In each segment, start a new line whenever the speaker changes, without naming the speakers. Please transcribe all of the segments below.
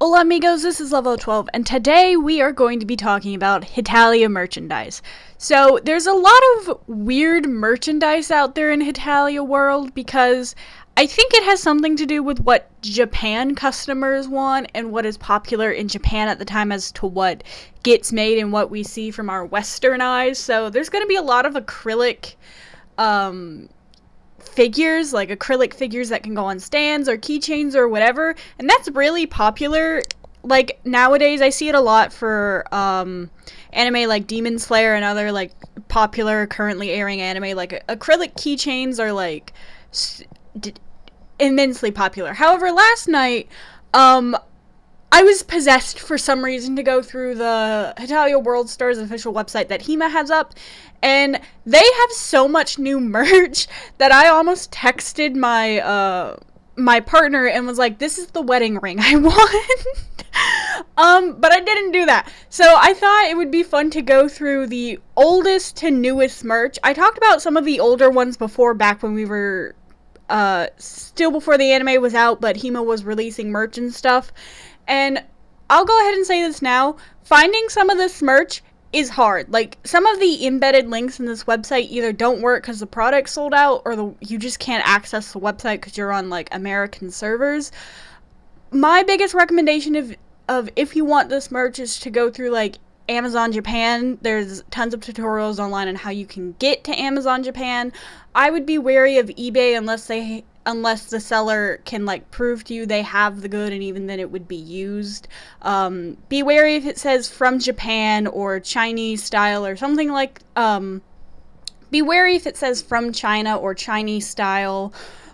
Hola amigos, this is Level 12, and today we are going to be talking about Hetalia merchandise. So, there's a lot of weird merchandise out there in Hetalia world because I think it has something to do with what Japan customers want and what is popular in Japan at the time as to what gets made and what we see from our Western eyes. So, there's going to be a lot of acrylic figures, like acrylic figures that can go on stands or keychains or whatever, and that's really popular. Like nowadays I see it a lot for anime like Demon Slayer and other like popular currently airing anime. Like acrylic keychains are like immensely popular. However, last night I was possessed for some reason to go through the Hetalia World Store's official website that HEMA has up, and they have so much new merch that I almost texted my partner and was like, this is the wedding ring I want. But I didn't do that. So I thought it would be fun to go through the oldest to newest merch. I talked about some of the older ones before, back when we were still before the anime was out, but HEMA was releasing merch and stuff. And I'll go ahead and say this now, finding some of this merch is hard. Like, some of the embedded links in this website either don't work because the product's sold out, or you just can't access the website because you're on, like, American servers. My biggest recommendation if you want this merch is to go through, like, Amazon Japan. There's tons of tutorials online on how you can get to Amazon Japan. I would be wary of eBay unless the seller can, like, prove to you they have the good, and even then it would be used. Be wary if it says from Japan or Chinese style or something like, be wary if it says from China or Chinese style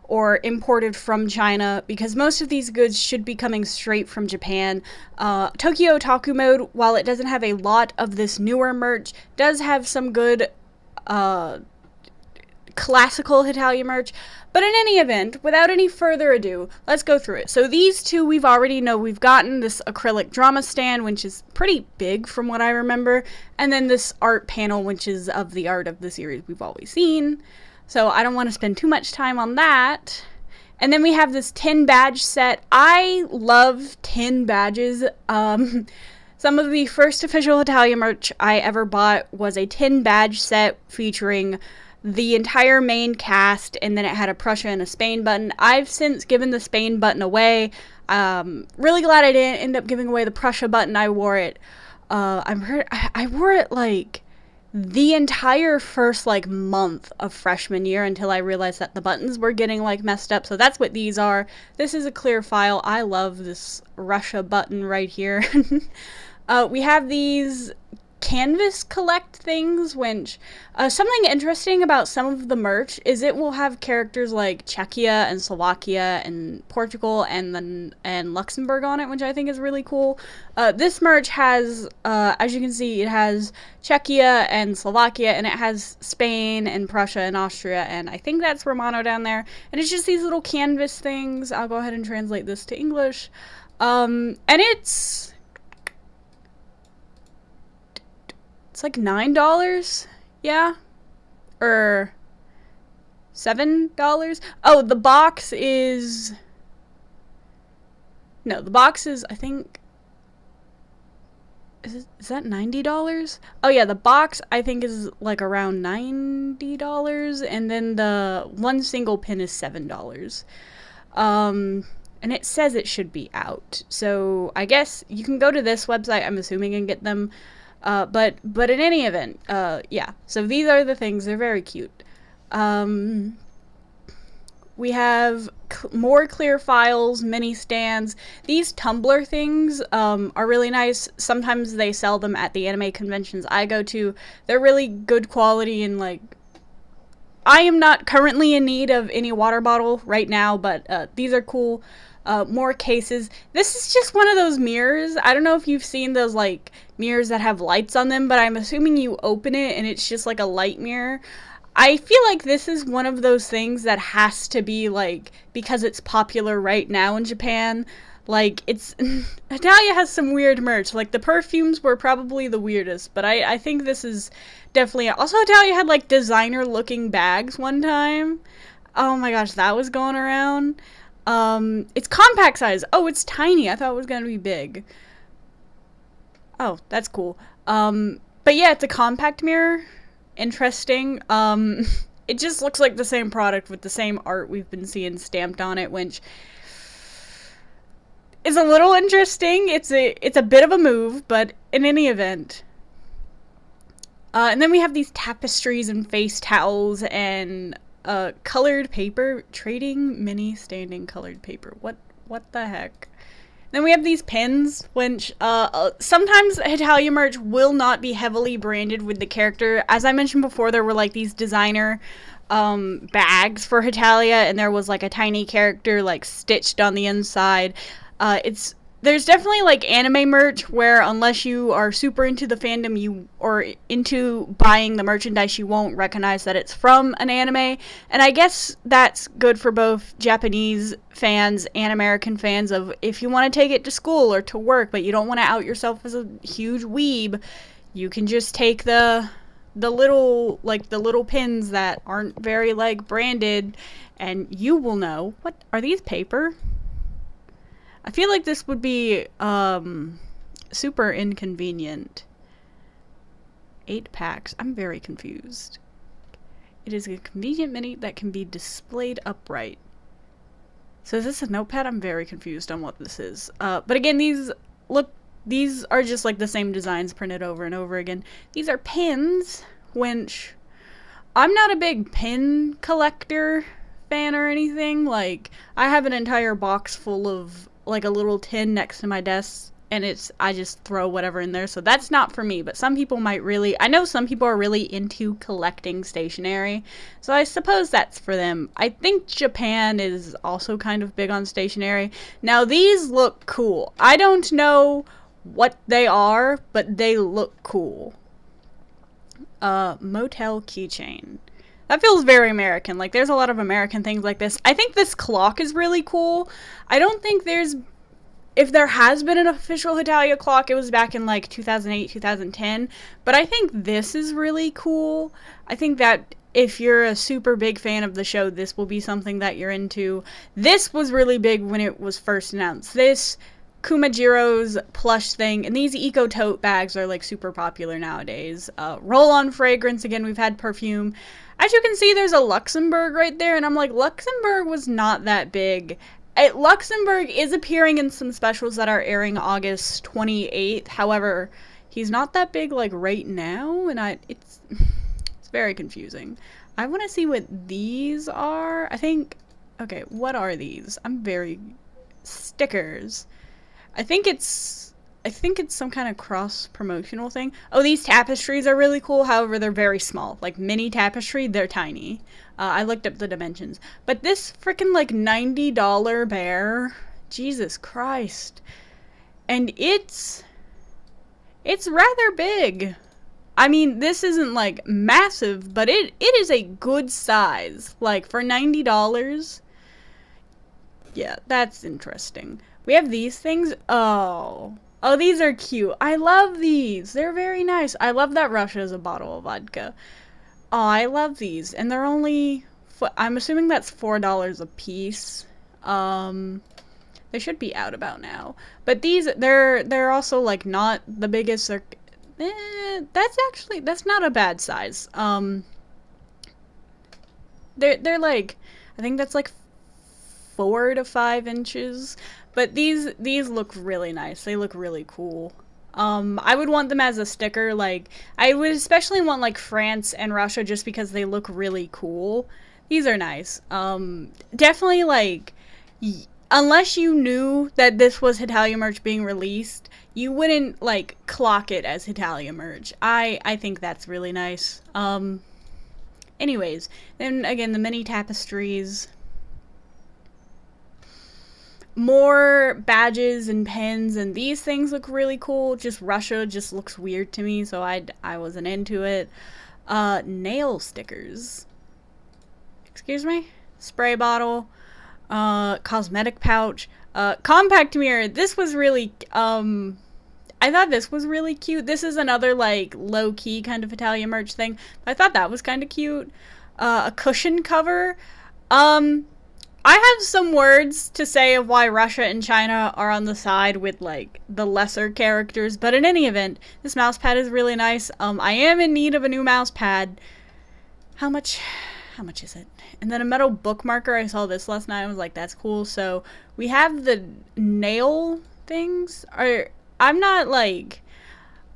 or imported from China, because most of these goods should be coming straight from Japan. Tokyo Otaku Mode, while it doesn't have a lot of this newer merch, does have some good, classical Hetalia merch. But in any event, without any further ado, let's go through it. So these two we've gotten this acrylic drama stand, which is pretty big from what I remember, and then this art panel, which is of the art of the series we've always seen. So I don't want to spend too much time on that. And then we have this tin badge set. I love tin badges. Some of the first official Hetalia merch I ever bought was a tin badge set featuring the entire main cast, and then it had a Prussia and a Spain button. I've since given the Spain button away. Really glad I didn't end up giving away the Prussia button. I wore it. I wore it like the entire first like month of freshman year until I realized that the buttons were getting like messed up. So that's what these are. This is a clear file. I love this Russia button right here. We have these canvas collect things, which something interesting about some of the merch is it will have characters like Czechia and Slovakia and Portugal and Luxembourg on it, which I think is really cool. This merch has, as you can see, it has Czechia and Slovakia, and it has Spain and Prussia and Austria, and I think that's Romano down there. And it's just these little canvas things. I'll go ahead and translate this to English. And it's like $9, yeah, or $7. Oh, the box is, no, the box is, I think, is that $90? Oh yeah, the box I think is like around $90, and then the one single pin is $7. And it says it should be out, so I guess you can go to this website, I'm assuming, and get them. But in any event, yeah, so these are the things. They're very cute. We have more clear files, mini stands. These tumbler things, are really nice. Sometimes they sell them at the anime conventions I go to. They're really good quality, and like, I am not currently in need of any water bottle right now, but, these are cool. More cases. This is just one of those mirrors. I don't know if you've seen those, like, mirrors that have lights on them, but I'm assuming you open it and it's just like a light mirror. I feel like this is one of those things that has to be, like, because it's popular right now in Japan. Like, it's, Hetalia has some weird merch. Like, the perfumes were probably the weirdest, but I think this is definitely, also Hetalia had, like, designer looking bags one time. Oh my gosh, that was going around. It's compact size. Oh, it's tiny. I thought it was gonna be big. Oh, that's cool. But yeah, it's a compact mirror. Interesting. It just looks like the same product with the same art we've been seeing stamped on it, which is a little interesting. It's a bit of a move, but in any event. And then we have these tapestries and face towels and colored paper. Trading mini standing colored paper. What the heck? Then we have these pins, which sometimes Hetalia merch will not be heavily branded with the character. As I mentioned before, there were like these designer bags for Hetalia, and there was like a tiny character like stitched on the inside. There's definitely like anime merch where unless you are super into the fandom or into buying the merchandise, you won't recognize that it's from an anime. And I guess that's good for both Japanese fans and American fans of if you want to take it to school or to work, but you don't want to out yourself as a huge weeb, you can just take the little pins that aren't very like branded and you will know. What are these, paper? I feel like this would be super inconvenient. 8 packs. I'm very confused. It is a convenient mini that can be displayed upright. So is this a notepad? I'm very confused on what this is. But again, these are just like the same designs printed over and over again. These are pins, which I'm not a big pin collector fan or anything. Like, I have an entire box full of like a little tin next to my desk, and I just throw whatever in there, so that's not for me. But some people might really, I know some people are really into collecting stationery, so I suppose that's for them. I think Japan is also kind of big on stationery. Now these look cool. I don't know what they are, but they look cool. Motel keychain. That feels very American. Like, there's a lot of American things like this. I think this clock is really cool. I don't think if there has been an official Hetalia clock, it was back in, like, 2008, 2010. But I think this is really cool. I think that if you're a super big fan of the show, this will be something that you're into. This was really big when it was first announced. This, Kumajiro's plush thing, and these eco tote bags are, like, super popular nowadays. Roll-on fragrance. Again, we've had perfume. As you can see, there's a Luxembourg right there, and I'm like, Luxembourg was not that big. Luxembourg is appearing in some specials that are airing August 28th. However, he's not that big, like, right now, and it's very confusing. I want to see what these are. Okay, what are these? Stickers. I think it's some kind of cross-promotional thing. Oh, these tapestries are really cool. However, they're very small. Like, mini tapestry, they're tiny. I looked up the dimensions. But this freaking, like, $90 bear, Jesus Christ. And it's rather big. I mean, this isn't, like, massive, but it is a good size. Like, for $90, yeah, that's interesting. We have these things. Oh, these are cute. I love these. They're very nice. I love that Russia is a bottle of vodka. Oh, I love these. And they're only, I'm assuming that's $4 a piece. They should be out about now. But these, they're also, like, not the biggest. That's not a bad size. They're like, I think that's like 4 to 5 inches. But these look really nice. They look really cool. I would want them as a sticker. Like, I would especially want, like, France and Russia just because they look really cool. These are nice. Definitely, like, unless you knew that this was Hetalia merch being released, you wouldn't, like, clock it as Hetalia merch. I think that's really nice. Anyways, then, again, the mini tapestries. More badges and pins, and these things look really cool. Just Russia just looks weird to me, so I wasn't into it. Nail stickers. Excuse me? Spray bottle. Cosmetic pouch. Compact mirror. This was really, I thought this was really cute. This is another, like, low-key kind of Hetalia merch thing. I thought that was kind of cute. A cushion cover. I have some words to say of why Russia and China are on the side with, like, the lesser characters, but in any event, this mouse pad is really nice. I am in need of a new mouse pad. How much is it? And then a metal bookmarker. I saw this last night. I was like, that's cool. So we have the nail things. I'm not, like,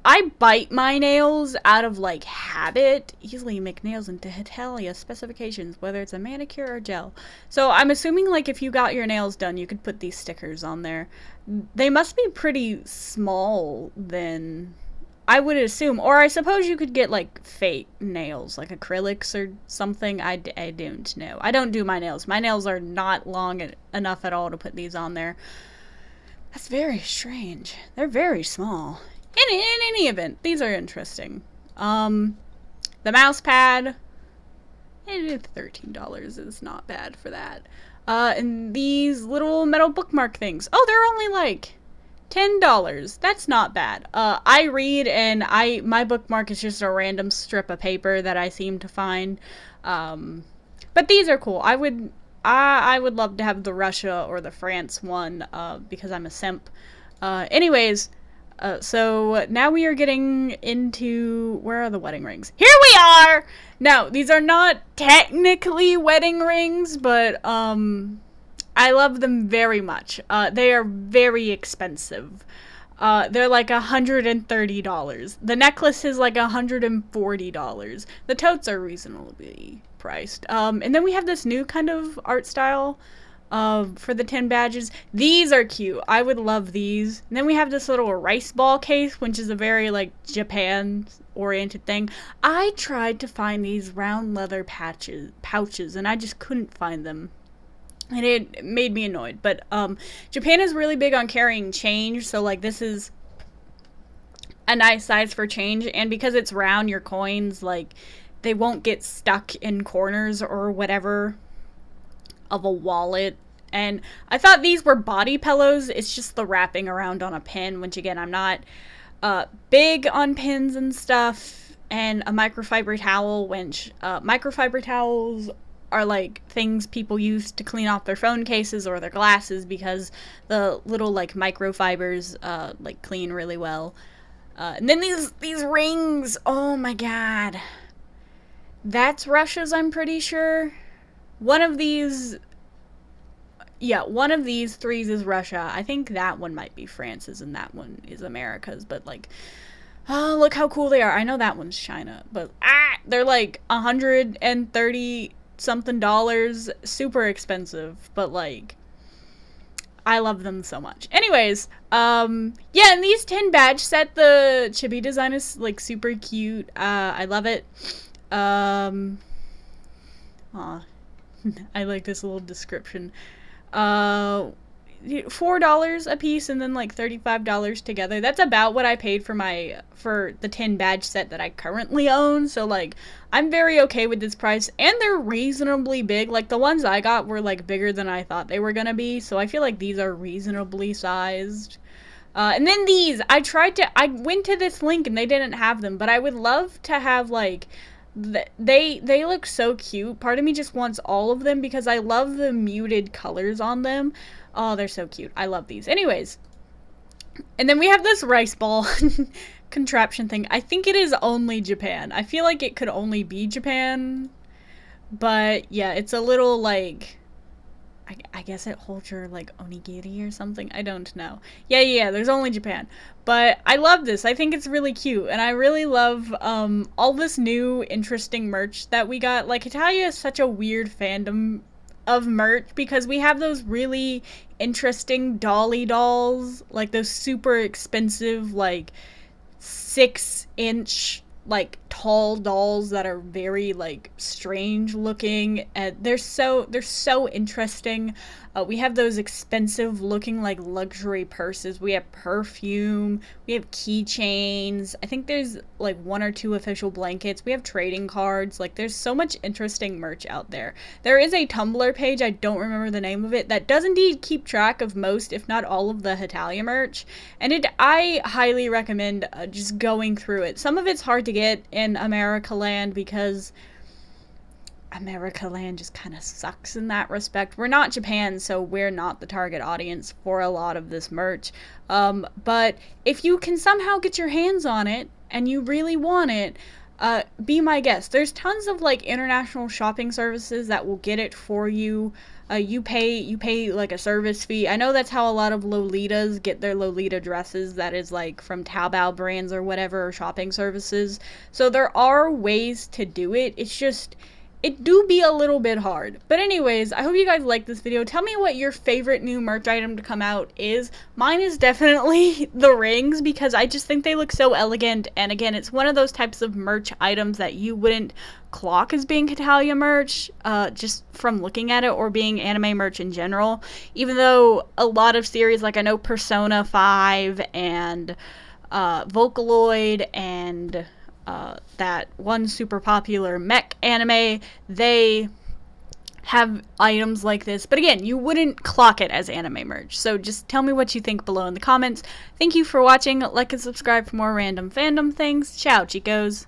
I bite my nails out of, like, habit. Easily make nails into Hetalia specifications, whether it's a manicure or gel. So I'm assuming, like, if you got your nails done, you could put these stickers on there. They must be pretty small, then, I would assume. Or I suppose you could get, like, fake nails, like acrylics or something. I don't know. I don't do my nails. My nails are not long enough at all to put these on there. That's very strange. They're very small. In any event, these are interesting. The mouse pad, $13 is not bad for that. And these little metal bookmark things. Oh, they're only like $10. That's not bad. I read, and my bookmark is just a random strip of paper that I seem to find. But these are cool. I would love to have the Russia or the France one, because I'm a simp. Anyways. So now we are getting into, where are the wedding rings? Here we are! Now, these are not technically wedding rings, but, I love them very much. They are very expensive. They're like $130. The necklace is like $140. The totes are reasonably priced. And then we have this new kind of art style for the 10 badges. These are cute. I would love these. And then we have this little rice ball case, which is a very, like, Japan-oriented thing. I tried to find these round leather pouches, and I just couldn't find them. And it made me annoyed. But, Japan is really big on carrying change, so, like, this is a nice size for change. And because it's round, your coins, like, they won't get stuck in corners or whatever of a wallet. And I thought these were body pillows. It's just the wrapping around on a pin, which again, I'm not big on pins and stuff. And a microfiber towel, which microfiber towels are like things people use to clean off their phone cases or their glasses, because the little like microfibers like clean really well. And then these rings, oh my god, that's Russia's, I'm pretty sure. One of these threes is Russia. I think that one might be France's and that one is America's, but like, oh, look how cool they are. I know that one's China, but they're like $130 something, super expensive, but like, I love them so much. Anyways, yeah, and these 10 badge set, the chibi design is like super cute. I love it. I like this little description. $4 a piece and then like $35 together. That's about what I paid for the 10 badge set that I currently own. So like, I'm very okay with this price, and they're reasonably big. Like the ones I got were like bigger than I thought they were gonna be. So I feel like these are reasonably sized. And then these, I went to this link and they didn't have them, but I would love to have like, they look so cute. Part of me just wants all of them because I love the muted colors on them. Oh, they're so cute. I love these. Anyways, and then we have this rice ball contraption thing. I think it is only Japan. I feel like it could only be Japan, but yeah, it's a little like, I guess it holds your like onigiri or something. I don't know. Yeah, there's only Japan. But I love this. I think it's really cute. And I really love all this new interesting merch that we got. Like, Hetalia is such a weird fandom of merch because we have those really interesting dolly dolls. Like those super expensive, like 6-inch like tall dolls that are very like strange looking, and they're so interesting. We have those expensive looking like luxury purses. We have perfume. We have keychains. I think there's like 1 or 2 official blankets. We have trading cards. Like there's so much interesting merch out there. There is a Tumblr page, I don't remember the name of it, that does indeed keep track of most, if not all, of the Hetalia merch. And I highly recommend just going through it. Some of it's hard to get in America land because America land just kind of sucks in that respect. We're not Japan, so we're not the target audience for a lot of this merch. But if you can somehow get your hands on it and you really want it, be my guest. There's tons of like international shopping services that will get it for you. You pay like a service fee. I know that's how a lot of Lolitas get their Lolita dresses. That is like from Taobao brands or whatever, or shopping services. So there are ways to do it. It's just, it do be a little bit hard. But anyways, I hope you guys like this video. Tell me what your favorite new merch item to come out is. Mine is definitely the rings, because I just think they look so elegant. And again, it's one of those types of merch items that you wouldn't clock as being Hetalia merch, just from looking at it, or being anime merch in general. Even though a lot of series, like I know Persona 5 and Vocaloid and that one super popular mech anime, they have items like this. But again, you wouldn't clock it as anime merch. So just tell me what you think below in the comments. Thank you for watching. Like and subscribe for more random fandom things. Ciao, chicos.